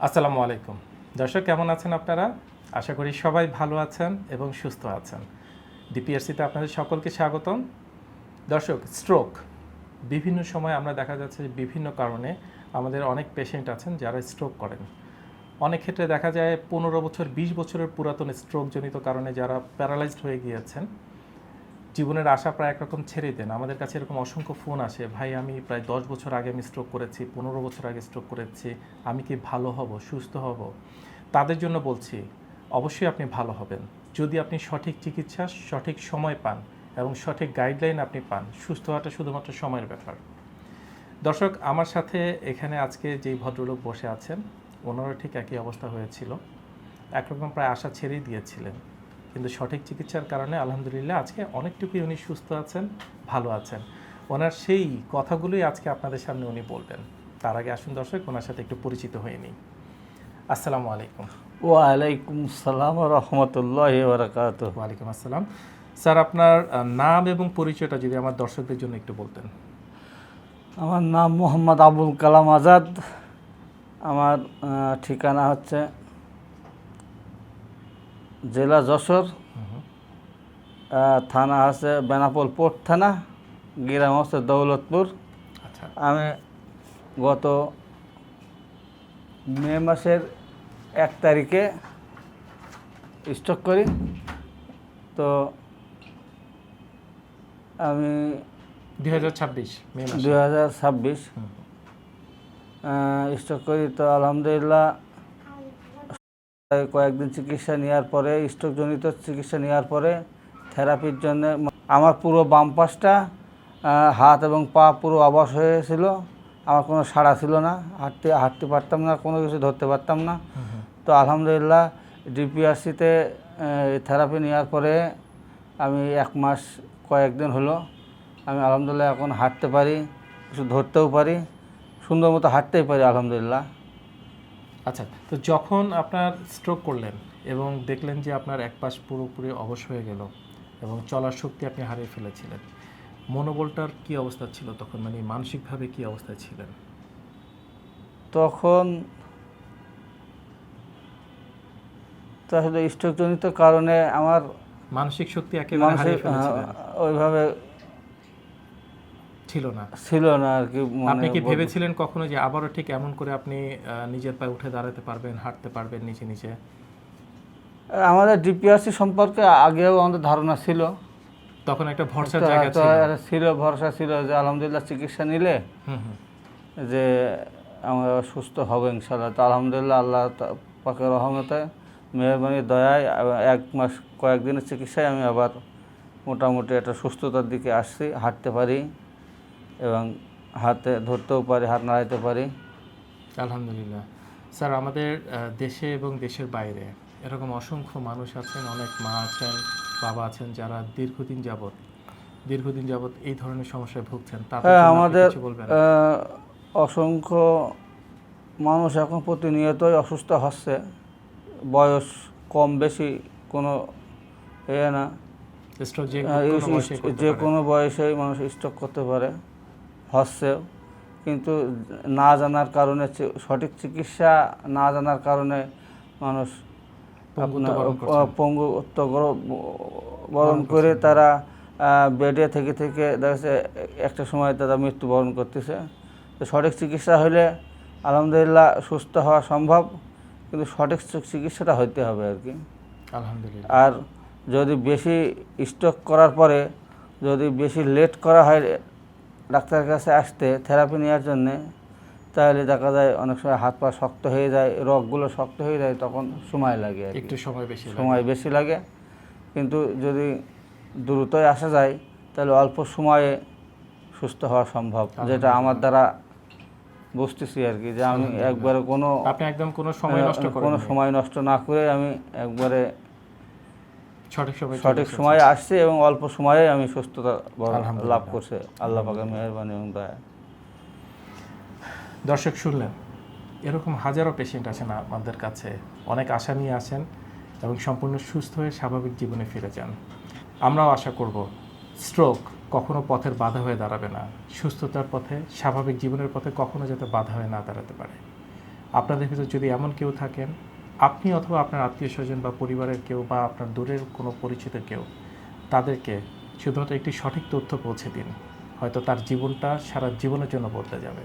আসসালামু আলাইকুম দর্শক, কেমন আছেন আপনারা? আশা করি সবাই ভালো আছেন এবং সুস্থ আছেন। ডিপিআরসিতে আপনাদের সকলকে স্বাগতম। দর্শক, স্ট্রোক বিভিন্ন সময় আমরা দেখা যাচ্ছে যে বিভিন্ন কারণে আমাদের অনেক পেশেন্ট আছেন যারা স্ট্রোক করেন। অনেক ক্ষেত্রে দেখা যায় 15 বছর 20 বছরের পুরাতন স্ট্রোকজনিত কারণে যারা প্যারালাইজড হয়ে গিয়েছেন, জীবনের আশা প্রায় একরকম ছেড়ে দেন। আমাদের কাছে এরকম অসংখ্য ফোন আসে, ভাই আমি প্রায় 10 বছর আগে আমি স্ট্রোক করেছি, 15 বছর আগে স্ট্রোক করেছি, আমি কি ভালো হব, সুস্থ হব? তাদের জন্য বলছি, অবশ্যই আপনি ভালো হবেন যদি আপনি সঠিক চিকিৎসা সঠিক সময় পান এবং সঠিক গাইডলাইন আপনি পান। সুস্থ হওয়াটা শুধুমাত্র সময়ের ব্যাপার। দর্শক, আমার সাথে এখানে আজকে যেই ভদ্রলোক বসে আছেন, ওনারও ঠিক একই অবস্থা হয়েছিল। একরকম প্রায় আশা ছেড়েই দিয়েছিলেন, কিন্তু সঠিক চিকিৎসার কারণে আলহামদুলিল্লাহ আজকে অনেকটুকুই উনি সুস্থ আছেন, ভালো আছেন। ওনার সেই কথাগুলোই আজকে আপনাদের সামনে উনি বলবেন। তার আগে আসুন দর্শক, ওনার সাথে একটু পরিচিত হয়ে নিই। আসসালামু আলাইকুম। ওয়ালাইকুম আসসালাম রহমতুল্লাহি বারাকাতুহু। ওয়ালাইকুম আসসালাম। স্যার, আপনার নাম এবং পরিচয়টা যদি আমার দর্শকদের জন্য একটু বলতেন। আমার নাম মোহাম্মদ আবুল কালাম আজাদ। আমার ঠিকানা হচ্ছে জেলা যশোর, থানা আছে বেনাপোল পোর্ট থানা, গ্রাম হচ্ছে দৌলতপুর। আচ্ছা। আমি গত মে মাসের 1 তারিখে স্ট্রোক করি। তো আমি 2026 মে মাসে। 2026 স্ট্রোক করি। তো আলহামদুলিল্লাহ কয়েকদিন চিকিৎসা নেওয়ার পরে, স্ট্রোকজনিত চিকিৎসা নেওয়ার পরে থেরাপির জন্য আমার পুরো বাম পাশটা হাত এবং পা পুরো অবশ হয়েছিল। আমার কোনো সাড়া ছিল না, হাঁটতে পারতাম না, কোনো কিছু ধরতে পারতাম না। তো আলহামদুলিল্লাহ ডিপিআরসিতে থেরাপি নেওয়ার পরে আমি 1 মাস কয়েকদিন হলো আমি আলহামদুলিল্লাহ এখন হাঁটতে পারি, কিছু ধরতেও পারি, সুন্দর মতো হাঁটতেই পারি আলহামদুলিল্লাহ। আচ্ছা, তো যখন আপনার স্ট্রোক করলেন এবং দেখলেন যে আপনার এক পাশ পুরোপুরি অবশ হয়ে গেল এবং চলার শক্তি আপনি হারিয়ে ফেলেছিলেন, মনোবলটার কি অবস্থা ছিল তখন? মানে মানসিকভাবে কি অবস্থায় ছিলেন তখন? তো আসলে স্ট্রোকজনিত কারণে আমার মানসিক শক্তি একেবারে হারিয়ে ফেলেছিলেন? ওইভাবে ছিল না আর কি। আপনি কি ভেবেছিলেন কখনো যে আবারও ঠিক এমন করে আপনি নিজের পায়ে উঠে দাঁড়াতে পারবেন, হাঁটতে পারবেন নিচে নিচে? আমাদের ডিপিআরসি সম্পর্কে আগেও আমাদের ধারণা ছিল, তখন একটা ভরসার জায়গা ছিল, ভরসা ছিল যে আলহামদুলিল্লাহ চিকিৎসা নিলে যে আমরা সুস্থ হব ইনশাআল্লাহ। তো আলহামদুলিল্লাহ আল্লাহ পাকের রহমতে, মেহরবানি, দয়ায় 1 মাস কয়েকদিনের চিকিৎসায় আমি আবার মোটামুটি একটা সুস্থতার দিকে আসছি। হাঁটতে পারি এবং হাতে ধরতেও পারি, হাত নাড়াইতে পারি আলহামদুলিল্লাহ। স্যার, আমাদের দেশে এবং দেশের বাইরে এরকম অসংখ্য মানুষ আছেন, অনেক মা আছেন, বাবা আছেন যারা দীর্ঘদিন যাবৎ এই ধরনের সমস্যায় ভুগছেন। আমাদের অসংখ্য মানুষ এখন প্রতিনিয়তই অসুস্থ হচ্ছে। বয়স কম বেশি কোনো না, যে কোনো বয়সেই মানুষ স্ট্রোক করতে পারে, হচ্ছে। কিন্তু না জানার কারণে, সঠিক চিকিৎসা না জানার কারণে মানুষ পঙ্গুত্ব বরণ করে তারা বেডে থেকে থেকে দেখা যাচ্ছে একটা সময় তারা মৃত্যুবরণ করতেছে। তো সঠিক চিকিৎসা হলে আলহামদুলিল্লাহ সুস্থ হওয়া সম্ভব, কিন্তু সঠিক চিকিৎসাটা হইতে হবে আর কি। আলহামদুলিল্লাহ। আর যদি বেশি স্ট্রোক করার পরে যদি বেশি লেট করা হয় ডাক্তারের কাছে আসতে থেরাপি নেওয়ার জন্যে, তাহলে দেখা যায় অনেক সময় হাত পা শক্ত হয়ে যায়, রগগুলো শক্ত হয়ে যায়, তখন সময় লাগে, একটু সময় বেশি লাগে। কিন্তু যদি দ্রুতই আসা যায় তাহলে অল্প সময়ে সুস্থ হওয়া সম্ভব, যেটা আমার দ্বারা বুঝতেছি আর কি। যে আমি একবারে কোনো সময় নষ্ট না করে আমি একবারে সঠিক সময়ে আসছি এবং অল্প সময়ে আমি সুস্থতা লাভ করছি আল্লাহ পাকের মেহেরবানি এবং দয়া। দর্শক, শুনলেন, এরকম হাজারো পেশেন্ট আছেন আমাদের কাছে, অনেক আশা নিয়ে আসেন এবং সম্পূর্ণ সুস্থ হয়ে স্বাভাবিক জীবনে ফিরে যান। আমরাও আশা করব স্ট্রোক কখনো পথের বাধা হয়ে দাঁড়াবে না, সুস্থতার পথে, স্বাভাবিক জীবনের পথে কখনো যাতে বাধা হয়ে না দাঁড়াতে পারে। আপনাদের ভিতরে যদি এমন কেউ থাকেন, আপনি অথবা আপনার আত্মীয় স্বজন বা পরিবারের কেউ বা আপনার দূরের কোনো পরিচিত কেউ, তাদেরকে শুধুমাত্র একটি সঠিক তথ্য পৌঁছে দিন, হয়তো তার জীবনটা সারা জীবনের জন্য বদলে যাবে।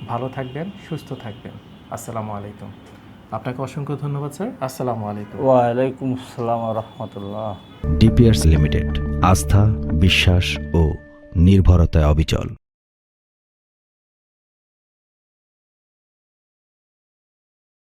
ভালো থাকবেন, সুস্থ থাকবেন। আসসালামু আলাইকুম। আপনাকে অসংখ্য ধন্যবাদ স্যার। আসসালামু আলাইকুম। ওয়ালাইকুম আসসালাম রহমতুল্লাহ। ডিপিআরস লিমিটেড, আস্থা, বিশ্বাস ও নির্ভরতায় অবিচল।